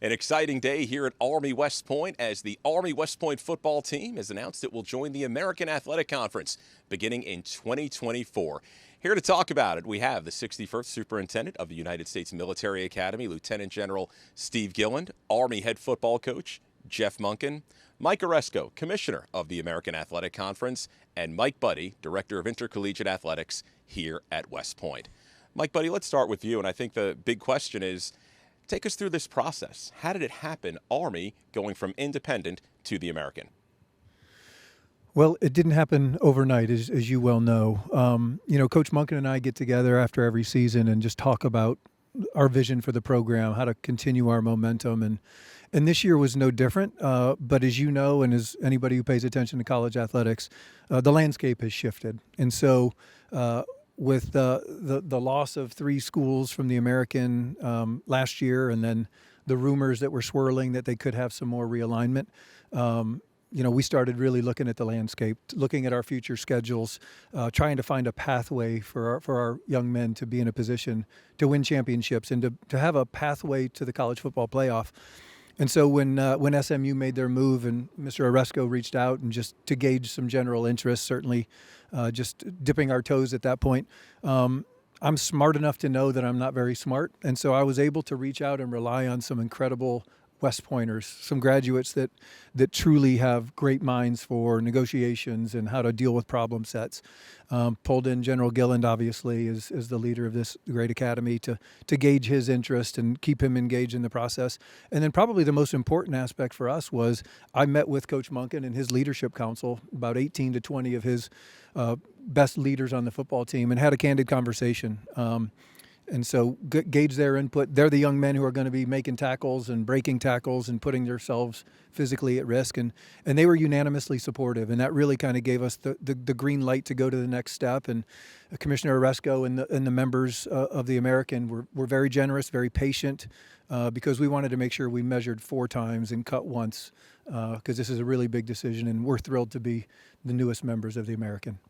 An exciting day here at Army West Point as the Army West Point football team has announced it will join the American Athletic Conference beginning in 2024. Here to talk about it, we have the 61st Superintendent of the United States Military Academy, Lieutenant General Steve Gilland, Army head football coach Jeff Monken, Mike Aresco, Commissioner of the American Athletic Conference, and Mike Buddie, Director of Intercollegiate Athletics here at West Point. Mike Buddie, let's start with you, and I think the big question is, take us through this process. How did it happen, Army going from independent to the American? Well, it didn't happen overnight, as you well know. Coach Monken and I get together after every season and just talk about our vision for the program, how to continue our momentum. And this year was no different. But as you know, and as anybody who pays attention to college athletics, the landscape has shifted. And so with the loss of 3 schools from the American last year, and then the rumors that were swirling that they could have some more realignment, we started really looking at the landscape, looking at our future schedules, trying to find a pathway for our young men to be in a position to win championships and to have a pathway to the college football playoff. And so when SMU made their move and Mr. Aresco reached out and just to gauge some general interest, certainly just dipping our toes at that point, I'm smart enough to know that I'm not very smart. And so I was able to reach out and rely on some incredible West Pointers, some graduates that truly have great minds for negotiations and how to deal with problem sets. Pulled in General Gilland, obviously, as the leader of this great academy to gauge his interest and keep him engaged in the process. And then probably the most important aspect for us was I met with Coach Monken and his leadership council, about 18 to 20 of his best leaders on the football team, and had a candid conversation. And so gauge their input. They're the young men who are going to be making tackles and breaking tackles and putting themselves physically at risk. And they were unanimously supportive. And that really kind of gave us the green light to go to the next step. And Commissioner Aresco and the members of the American were very generous, very patient, because we wanted to make sure we measured 4 times and cut once, because this is a really big decision. And we're thrilled to be the newest members of the American.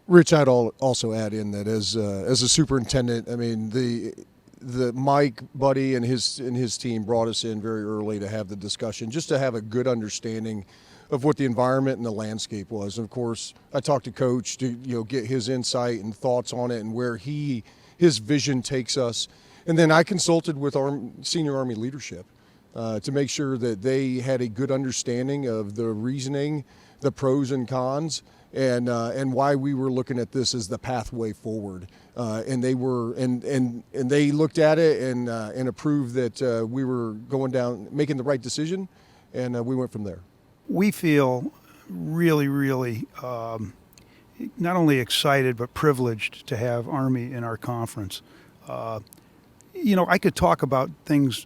Rich, I'd also add in that as a superintendent, I mean the Mike Buddie and his team brought us in very early to have the discussion, just to have a good understanding of what the environment and the landscape was. And of course, I talked to Coach to get his insight and thoughts on it and where his vision takes us. And then I consulted with our senior Army leadership to make sure that they had a good understanding of the reasoning, the pros and cons, and why we were looking at this as the pathway forward. And they were and they looked at it and approved that we were going down, making the right decision, and we went from there. We feel really, really not only excited but privileged to have Army in our conference. I could talk about things.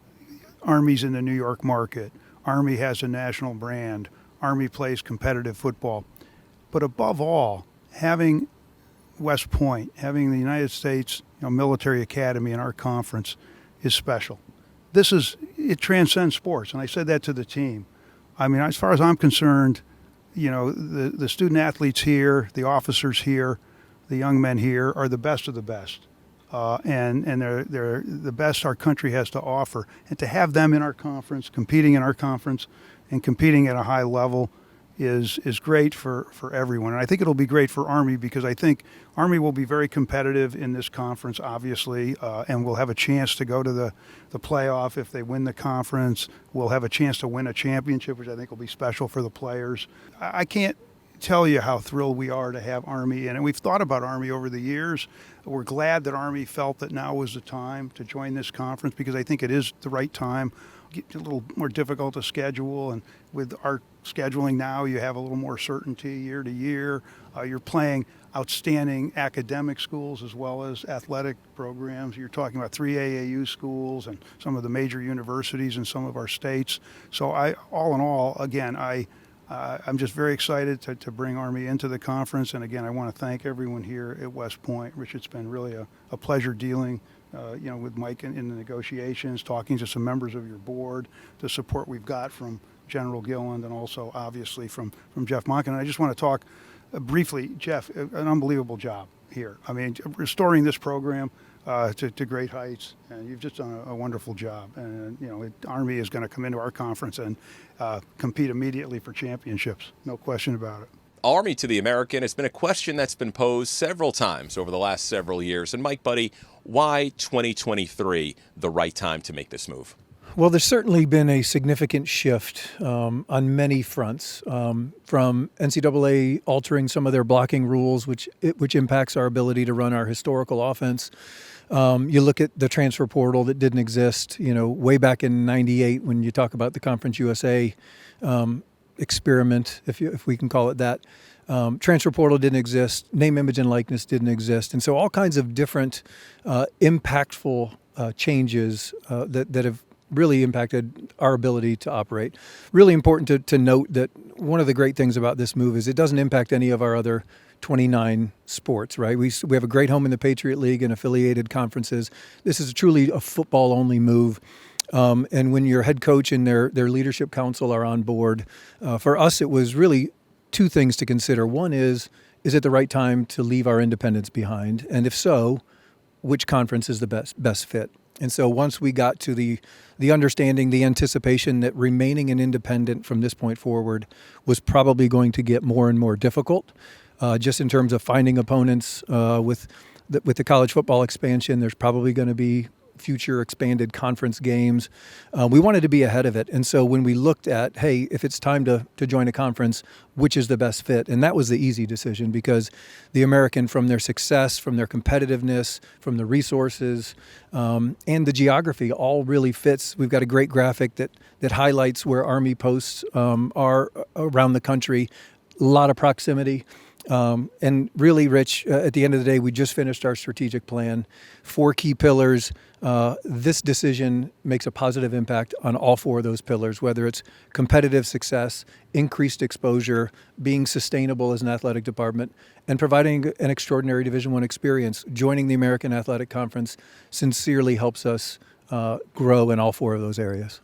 Army's in the New York market. Army has a national brand. Army plays competitive football. But above all, having West Point, having the United States Military Academy in our conference is special. It transcends sports, and I said that to the team. I mean, as far as I'm concerned, the student athletes here, the officers here, the young men here are the best of the best, and they're the best our country has to offer. And to have them in our conference, competing in our conference, and competing at a high level is great for everyone. And I think it'll be great for Army, because I think Army will be very competitive in this conference, obviously, and we'll have a chance to go to the playoff if they win the conference. We'll have a chance to win a championship, which I think will be special for the players. I can't tell you how thrilled we are to have Army in. And we've thought about Army over the years. We're glad that Army felt that now was the time to join this conference, because I think it is the right time. Get a little more difficult to schedule, and with our scheduling now, you have a little more certainty year to year. You're playing outstanding academic schools as well as athletic programs. You're talking about 3 AAU schools and some of the major universities in some of our states. So all in all, again, I'm just very excited to bring Army into the conference. And again, I want to thank everyone here at West Point. Rich, it's been really a pleasure dealing with Mike in the negotiations, talking to some members of your board, the support we've got from General Gilland, and also obviously from Jeff Monken. And I just want to talk briefly, Jeff, an unbelievable job here. I mean, restoring this program, to great heights, and you've just done a wonderful job. And Army is going to come into our conference and compete immediately for championships, no question about it. Army to the American has been a question that's been posed several times over the last several years. And Mike, Buddie, why 2023 the right time to make this move? Well, there's certainly been a significant shift on many fronts, from NCAA altering some of their blocking rules, which impacts our ability to run our historical offense. You look at the transfer portal that didn't exist, way back in '98 when you talk about the Conference USA experiment, if we can call it that. Transfer portal didn't exist. Name, image, and likeness didn't exist. And so all kinds of different impactful changes that have really impacted our ability to operate. Really important to note that one of the great things about this move is it doesn't impact any of our other 29 sports, right? We have a great home in the Patriot League and affiliated conferences. This is truly a football-only move. And when your head coach and their leadership council are on board, for us it was really two things to consider. One is it the right time to leave our independence behind? And if so, which conference is the best fit? And so once we got to the understanding, the anticipation that remaining an independent from this point forward was probably going to get more and more difficult, just in terms of finding opponents with the college football expansion. There's probably going to be future expanded conference games. We wanted to be ahead of it. And so when we looked at, hey, if it's time to join a conference, which is the best fit? And that was the easy decision, because the American, from their success, from their competitiveness, from the resources, and the geography, all really fits. We've got a great graphic that highlights where Army posts are around the country. A lot of proximity. And really, Rich, at the end of the day, we just finished our strategic plan. 4 key pillars. This decision makes a positive impact on all 4 of those pillars, whether it's competitive success, increased exposure, being sustainable as an athletic department, and providing an extraordinary Division I experience. Joining the American Athletic Conference sincerely helps us grow in all 4 of those areas.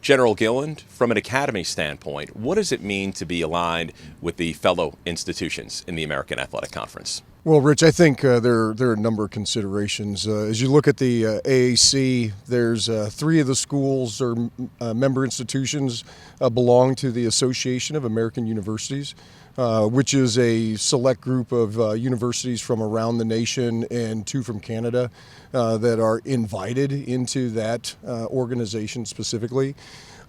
General Gilland, from an academy standpoint, what does it mean to be aligned with the fellow institutions in the American Athletic Conference? Well, Rich, I think there are a number of considerations. As you look at the AAC, there's 3 of the schools or member institutions belong to the Association of American Universities, which is a select group of universities from around the nation and 2 from Canada that are invited into that organization specifically.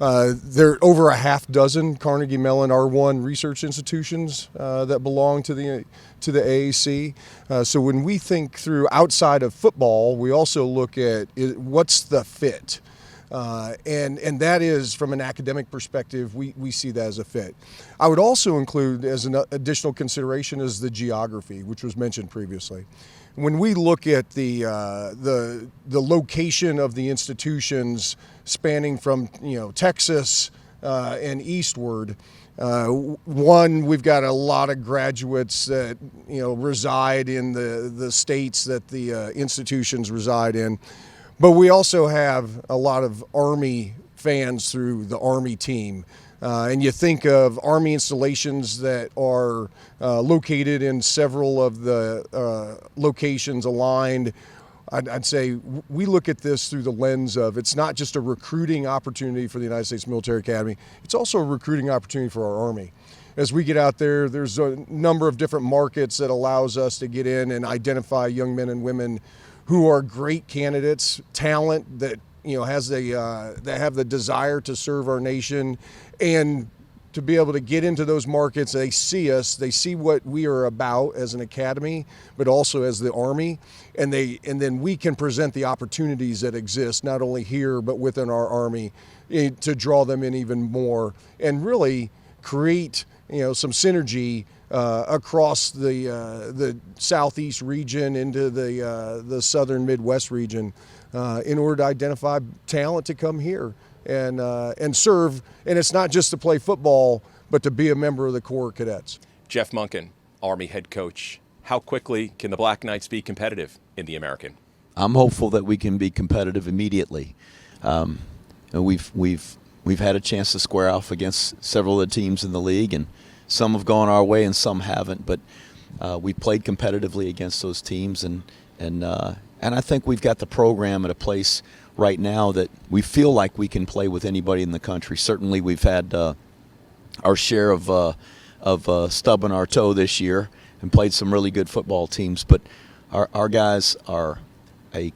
There are over a half dozen Carnegie Mellon R1 research institutions that belong to the AAC. So when we think through outside of football, we also look at what's the fit. And that is, from an academic perspective, we see that as a fit. I would also include as an additional consideration is the geography, which was mentioned previously. When we look at the location of the institutions spanning from Texas and eastward, one, we've got a lot of graduates that reside in the states that the institutions reside in. But we also have a lot of Army fans through the Army team. And you think of Army installations that are located in several of the locations aligned. I'd say we look at this through the lens of it's not just a recruiting opportunity for the United States Military Academy, it's also a recruiting opportunity for our Army. As we get out there, there's a number of different markets that allows us to get in and identify young men and women who are great candidates, talent that that have the desire to serve our nation, and to be able to get into those markets. They see us, they see what we are about as an academy, but also as the Army, and then we can present the opportunities that exist not only here but within our Army to draw them in even more and really create some synergy across the southeast region into the southern Midwest region in order to identify talent to come here and serve. And it's not just to play football, but to be a member of the Corps Cadets. Jeff Monken, Army head coach. How quickly can the Black Knights be competitive in the American? I'm hopeful that we can be competitive immediately. We've had a chance to square off against several of the teams in the league, and some have gone our way and some haven't. But we played competitively against those teams, and I think we've got the program at a place right now that we feel like we can play with anybody in the country. Certainly we've had our share of stubbing our toe this year and played some really good football teams, but our guys are a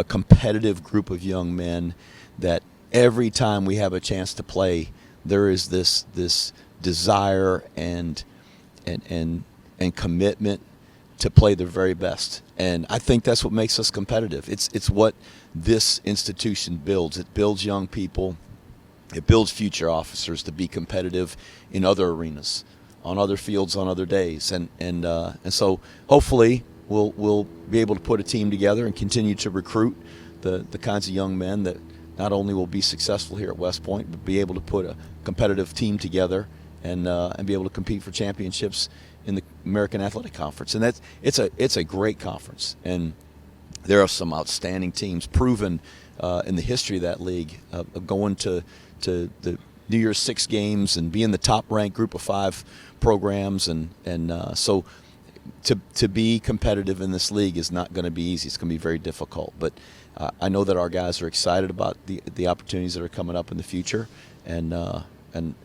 competitive group of young men that every time we have a chance to play, there is this desire and commitment to play their very best. And I think that's what makes us competitive. It's what this institution builds. It builds young people. It builds future officers to be competitive in other arenas, on other fields, on other days. And so hopefully we'll be able to put a team together and continue to recruit the kinds of young men that not only will be successful here at West Point, but be able to put a competitive team together and be able to compete for championships in the American Athletic Conference. And it's a great conference, and there are some outstanding teams proven in the history of that league of going to the New Year's Six games and being the top-ranked Group of 5 programs, and so to be competitive in this league is not going to be easy. It's going to be very difficult, but I know that our guys are excited about the opportunities that are coming up in the future, and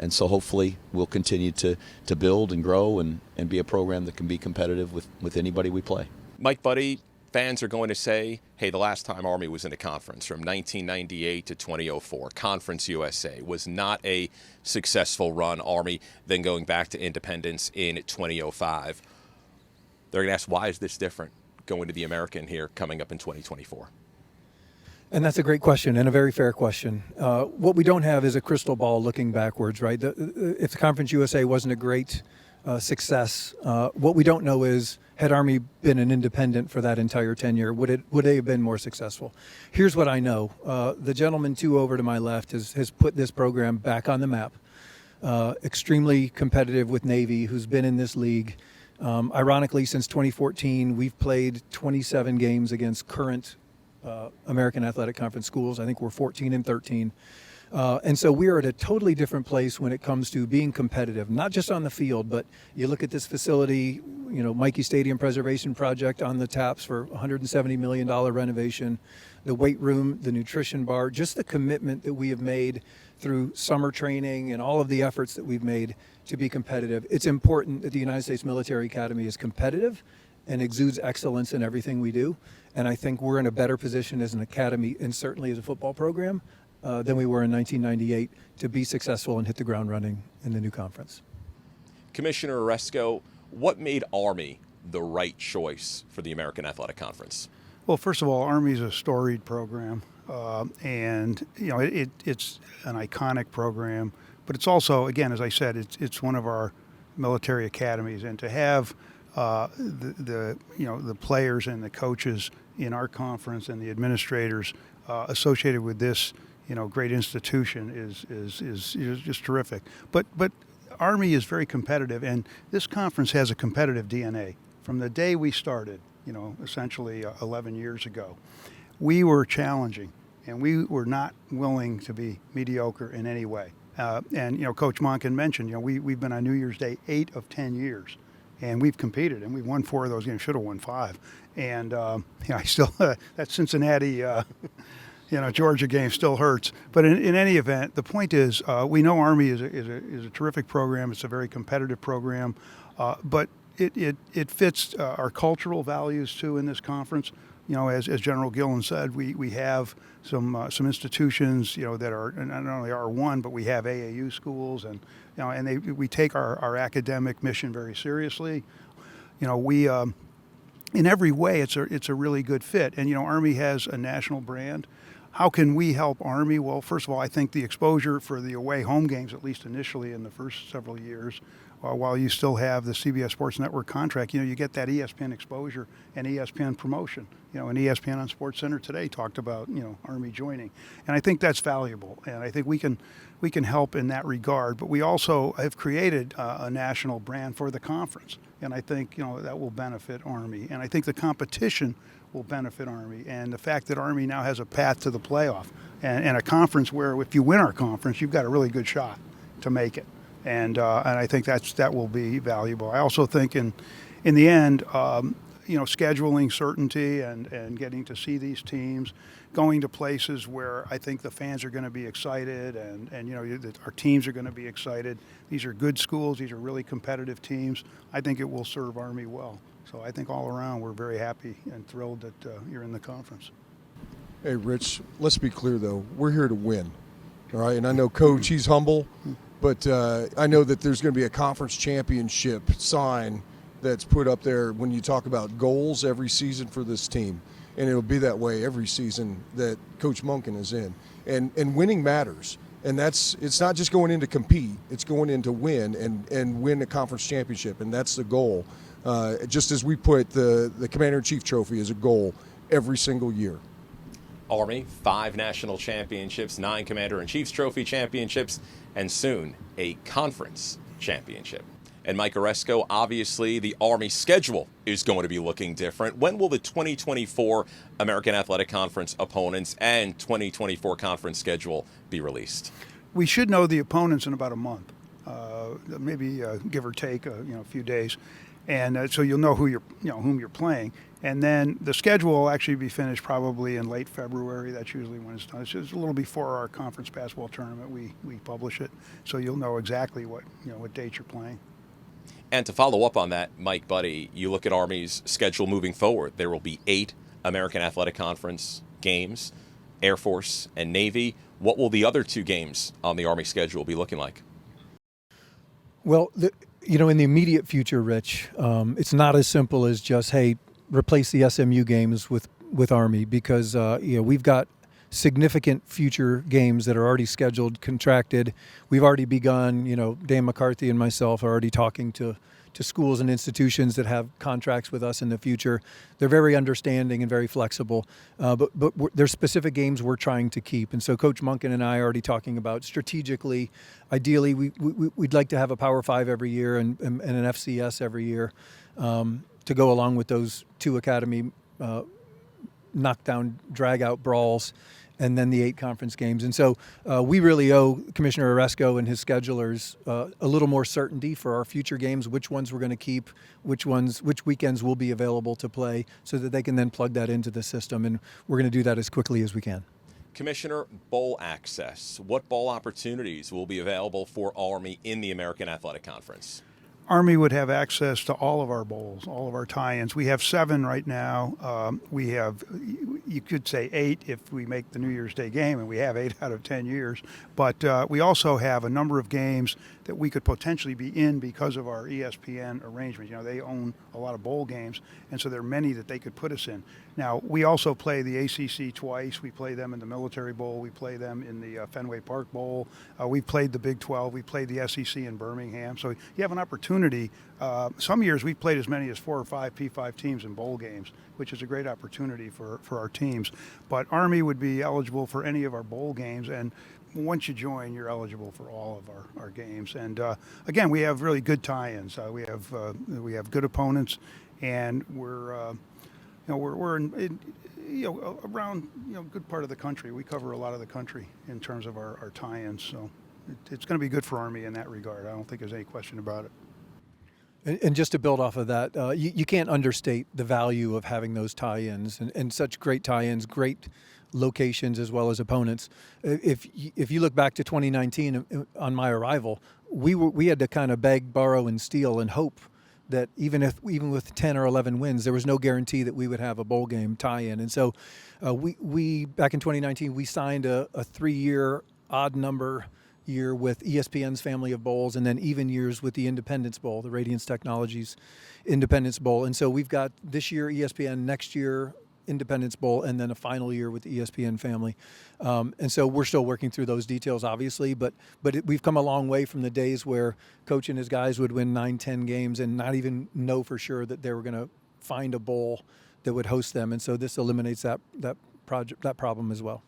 so hopefully we'll continue to build and grow and be a program that can be competitive with anybody we play. Mike, Buddie, fans are going to say, hey, the last time Army was in a conference from 1998 to 2004, Conference USA, was not a successful run. Army then going back to independence in 2005. They're going to ask, why is this different going to the American here coming up in 2024? And that's a great question and a very fair question. What we don't have is a crystal ball looking backwards, right? If the Conference USA wasn't a great success, what we don't know is, had Army been an independent for that entire tenure, would they have been more successful? Here's what I know. The gentleman over to my left has put this program back on the map. Extremely competitive with Navy, who's been in this league. Ironically, since 2014, we've played 27 games against current American Athletic Conference schools. I think we're 14 and 13. And so we are at a totally different place when it comes to being competitive, not just on the field, but you look at this facility, Mikey Stadium Preservation Project on the taps for $170 million renovation, the weight room, the nutrition bar, just the commitment that we have made through summer training and all of the efforts that we've made to be competitive. It's important that the United States Military Academy is competitive and exudes excellence in everything we do. And I think we're in a better position as an academy and certainly as a football program than we were in 1998 to be successful and hit the ground running in the new conference. Commissioner Aresco, what made Army the right choice for the American Athletic Conference? Well, first of all, Army's a storied program, and it's an iconic program. But it's also, again, as I said, it's one of our military academies, and to have the players and the coaches in our conference and the administrators associated with this great institution is just terrific. But Army is very competitive, and this conference has a competitive DNA. From the day we started, essentially 11 years ago, we were challenging, and we were not willing to be mediocre in any way. And Coach Monken mentioned, we've been on New Year's Day 8 of 10 years, and we've competed, and we've won 4 of those games. Should have won 5. And I still that Cincinnati, Georgia game still hurts. But in any event, the point is, we know Army is a terrific program. It's a very competitive program, but it fits our cultural values too in this conference. As General Gilland said, we have some institutions, that are not only R1, but we have AAU schools, and we take our academic mission very seriously. We in every way it's a really good fit, and Army has a national brand. How can we help Army? Well, first of all, I think the exposure for the away home games, at least initially in the first several years, while you still have the CBS Sports Network contract, you get that ESPN exposure and ESPN promotion. And ESPN on SportsCenter today talked about Army joining, and I think that's valuable, and I think we can help in that regard. But we also have created a national brand for the conference, and I think that will benefit Army, and I think the competition will benefit Army, and the fact that Army now has a path to the playoff and a conference where if you win our conference, you've got a really good shot to make it. And I think that will be valuable. I also think in the end, scheduling certainty and getting to see these teams, going to places where I think the fans are going to be excited and our teams are going to be excited. These are good schools. These are really competitive teams. I think it will serve Army well. So I think all around we're very happy and thrilled that you're in the conference. Hey, Rich, let's be clear, though. We're here to win, all right? And I know Coach, he's humble, but I know that there's going to be a conference championship sign that's put up there when you talk about goals every season for this team. And it'll be that way every season that Coach Monken is in. And winning matters. And it's not just going in to compete, it's going in to win and win a conference championship. And that's the goal. Just as we put the Commander-in-Chief Trophy as a goal every single year. Army, 5 national championships, 9 Commander-in-Chief's Trophy championships, and soon a conference championship. And Mike Aresco, obviously the Army schedule is going to be looking different. When will the 2024 American Athletic Conference opponents and 2024 conference schedule be released? We should know the opponents in about a month, maybe give or take a few days, and so you'll know whom you're playing. And then the schedule will actually be finished probably in late February. That's usually when it's done. It's just a little before our conference basketball tournament. We publish it, so you'll know exactly what date you're playing. And to follow up on that, Mike, Buddie, you look at Army's schedule moving forward. There will be 8 American Athletic Conference games, Air Force and Navy. What will the other 2 games on the Army schedule be looking like? Well, in the immediate future, Rich, it's not as simple as just, hey, replace the SMU games with Army, because we've got significant future games that are already scheduled, contracted. We've already begun, Dan McCarthy and myself are already talking to schools and institutions that have contracts with us in the future. They're very understanding and very flexible, but there's specific games we're trying to keep. And so Coach Monken and I are already talking about strategically, ideally, we'd like to have a Power 5 every year and an FCS every year to go along with those 2 academy knockdown, drag-out brawls, and then the 8 conference games. And so we really owe Commissioner Aresco and his schedulers a little more certainty for our future games, which ones we're going to keep, which weekends will be available to play, so that they can then plug that into the system. And we're going to do that as quickly as we can. Commissioner, bowl access. What bowl opportunities will be available for Army in the American Athletic Conference? Army would have access to all of our bowls, all of our tie-ins. We have 7 right now. We have, you could say 8 if we make the New Year's Day game, and we have 8 out of 10 years. But we also have a number of games that we could potentially be in because of our ESPN arrangement. They own a lot of bowl games, and so there are many that they could put us in. Now, we also play the ACC twice. We play them in the Military Bowl. We play them in the Fenway Park Bowl. We played the Big 12. We played the SEC in Birmingham. So you have an opportunity. Some years we've played as many as 4 or 5 P5 teams in bowl games, which is a great opportunity for our teams. But Army would be eligible for any of our bowl games, and once you join, you're eligible for all of our games. And again, we have really good tie-ins. We have good opponents, and we're in around a good part of the country. We cover a lot of the country in terms of our tie-ins. So it's going to be good for Army in that regard. I don't think there's any question about it. And just to build off of that, you can't understate the value of having those tie-ins and such great tie-ins, great locations as well as opponents. If you look back to 2019 on my arrival, we had to kind of beg, borrow, and steal and hope that even with 10 or 11 wins, there was no guarantee that we would have a bowl game tie-in. And so we back in 2019, we signed a 3-year odd number year with ESPN's family of bowls, and then even years with the Independence Bowl, the Radiance Technologies Independence Bowl. And so we've got this year ESPN, next year Independence Bowl, and then a final year with the ESPN family. And so we're still working through those details, obviously, but we've come a long way from the days where Coach and his guys would win 9-10 games and not even know for sure that they were going to find a bowl that would host them. And so this eliminates that problem as well.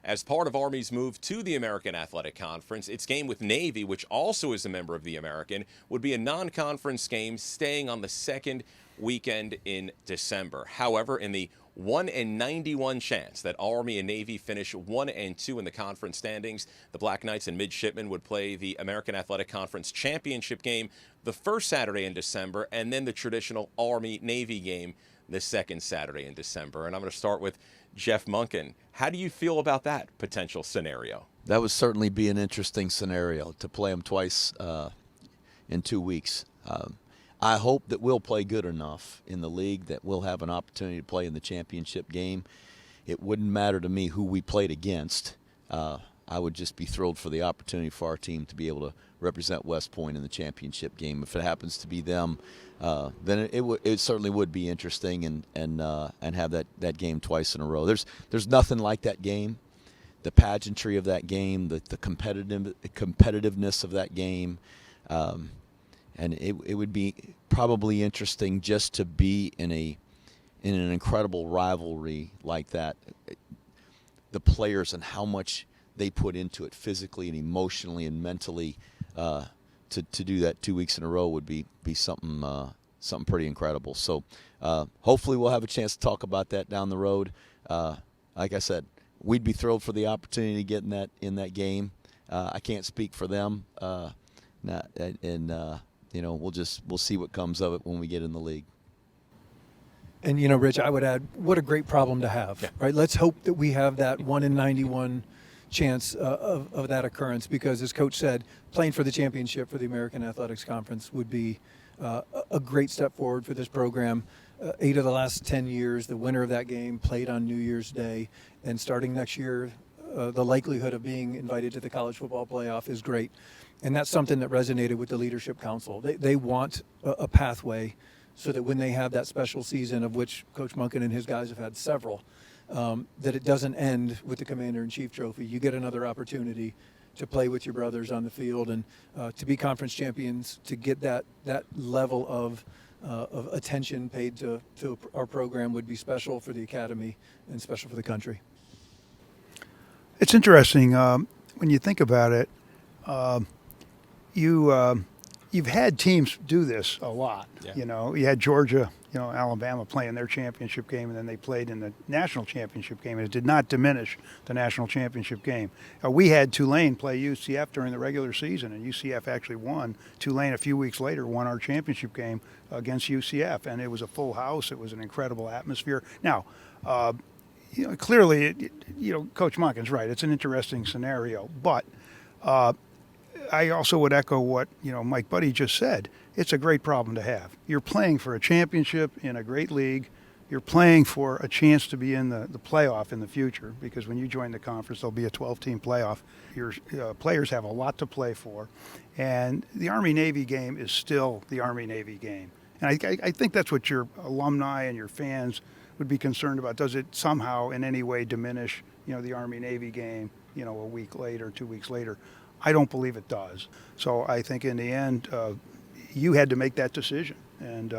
As part of Army's move to the American Athletic Conference, its game with Navy, which also is a member of the American, would be a non-conference game staying on the second weekend in December. However, in the 1 in 91 chance that Army and Navy finish 1 and 2 in the conference standings. The Black Knights and Midshipmen would play the American Athletic Conference Championship game the first Saturday in December, and then the traditional Army-Navy game the second Saturday in December. And I'm going to start with Jeff Monken. How do you feel about that potential scenario? That would certainly be an interesting scenario to play them twice in 2 weeks. I hope that we'll play good enough in the league that we'll have an opportunity to play in the championship game. It wouldn't matter to me who we played against. I would just be thrilled for the opportunity for our team to be able to represent West Point in the championship game. If it happens to be them, then it certainly would be interesting and have that game twice in a row. There's nothing like that game. The pageantry of that game, the competitiveness of that game, and it would be probably interesting just to be in an incredible rivalry like that. The players and how much they put into it physically and emotionally and mentally, to do that 2 weeks in a row would be something pretty incredible. So hopefully we'll have a chance to talk about that down the road. Like I said, we'd be thrilled for the opportunity to get in that game. I can't speak for them, we'll see what comes of it when we get in the league. And, Rich, I would add, what a great problem to have, right? Let's hope that we have that 1 in 91 chance of that occurrence, because, as Coach said, playing for the championship for the American Athletics Conference would be a great step forward for this program. 8 of the last 10 years, the winner of that game played on New Year's Day, and starting next year, the likelihood of being invited to the college football playoff is great. And that's something that resonated with the Leadership Council. They want a pathway so that when they have that special season, of which Coach Monken and his guys have had several, that it doesn't end with the Commander-in-Chief Trophy. You get another opportunity to play with your brothers on the field and to be conference champions, to get that level of attention paid to our program would be special for the academy and special for the country. It's interesting when you think about it. You've had teams do this a lot. Yeah. You had Georgia, Alabama playing their championship game, and then they played in the national championship game, and it did not diminish the national championship game. We had Tulane play UCF during the regular season, and UCF actually won. Tulane a few weeks later won our championship game against UCF, and it was a full house. It was an incredible atmosphere. Now, clearly, Coach Monken's right. It's an interesting scenario, but I also would echo what Mike Buddie just said. It's a great problem to have. You're playing for a championship in a great league. You're playing for a chance to be in the playoff in the future, because when you join the conference, there'll be a 12-team playoff. Your players have a lot to play for, and the Army-Navy game is still the Army-Navy game. And I think that's what your alumni and your fans would be concerned about. Does it somehow in any way diminish the Army-Navy game a week later, 2 weeks later? I don't believe it does. So I think in the end, you had to make that decision. And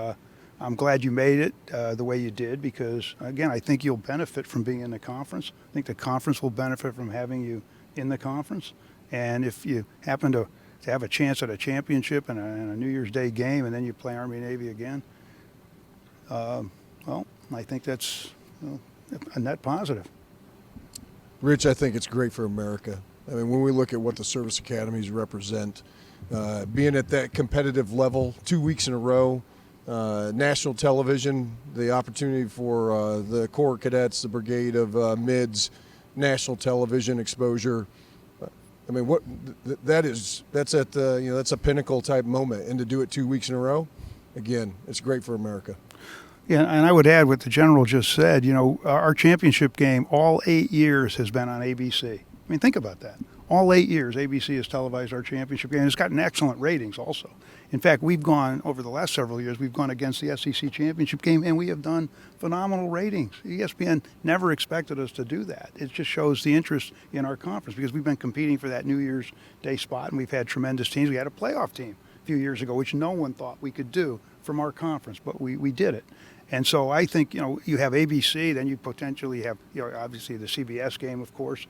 I'm glad you made it the way you did, because, again, I think you'll benefit from being in the conference. I think the conference will benefit from having you in the conference. And if you happen to have a chance at a championship and a New Year's Day game, and then you play Army-Navy again, well, I think that's a net positive. Rich, I think it's great for America. I mean, when we look at what the service academies represent, being at that competitive level 2 weeks in a row, national television, the opportunity for the Corps Cadets, the Brigade of Mids, national television exposure. I mean, that's a pinnacle type moment, and to do it 2 weeks in a row, again, it's great for America. Yeah, and I would add what the General just said. Our championship game all 8 years has been on ABC. I mean, think about that. All 8 years, ABC has televised our championship game. It's gotten excellent ratings also. In fact, we've gone, over the last several years, we've gone against the SEC championship game, and we have done phenomenal ratings. ESPN never expected us to do that. It just shows the interest in our conference, because we've been competing for that New Year's Day spot, and we've had tremendous teams. We had a playoff team a few years ago, which no one thought we could do from our conference, but we did it. And so I think, you have ABC, then you potentially have, obviously the CBS game, of course.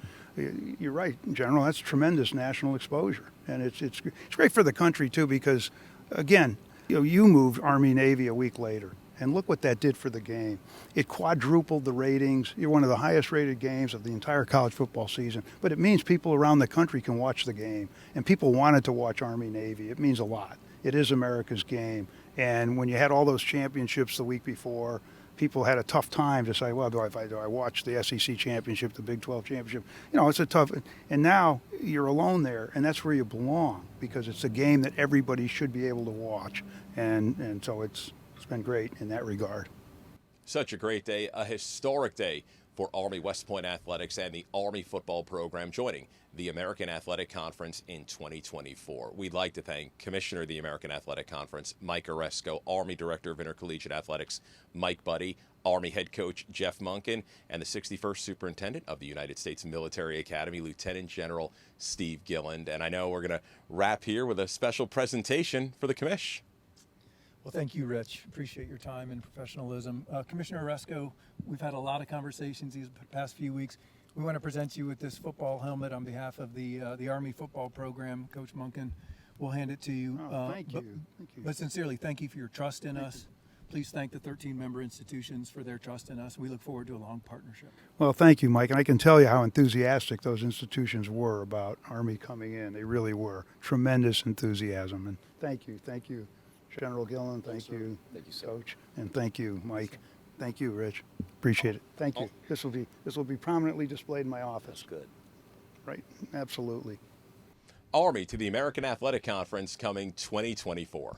You're right, General, that's tremendous national exposure. And it's great for the country, too, because, again, you moved Army-Navy a week later. And look what that did for the game. It quadrupled the ratings. You're one of the highest rated games of the entire college football season. But it means people around the country can watch the game. And people wanted to watch Army-Navy. It means a lot. It is America's game. And when you had all those championships the week before, people had a tough time to say, well, do I watch the SEC championship, the Big 12 championship? You know, it's a tough, and now you're alone there, and that's where you belong, because it's a game that everybody should be able to watch. And so it's been great in that regard. Such a great day, a historic day for Army West Point athletics and the Army football program joining the American Athletic Conference in 2024. We'd like to thank Commissioner of the American Athletic Conference, Mike Aresco, Army Director of Intercollegiate Athletics, Mike Buddie, Army Head Coach Jeff Monken, and the 61st Superintendent of the United States Military Academy, Lieutenant General Steve Gilland. And I know we're going to wrap here with a special presentation for the commish. Well, thank you, Rich. Appreciate your time and professionalism. Commissioner Aresco, we've had a lot of conversations these past few weeks. We want to present you with this football helmet on behalf of the Army football program. Coach Monken, we'll hand it to you. Thank you. But sincerely, thank you for your trust in us. Please thank the 13 member institutions for their trust in us. We look forward to a long partnership. Well, thank you, Mike. And I can tell you how enthusiastic those institutions were about Army coming in. They really were. Tremendous enthusiasm. And thank you. Thank you, General Gilland. Thank you, Coach. And thank you, Mike. Thank you, Rich. Appreciate it. Thank you. This will be prominently displayed in my office. That's good. Right. Absolutely. Army to the American Athletic Conference coming 2024.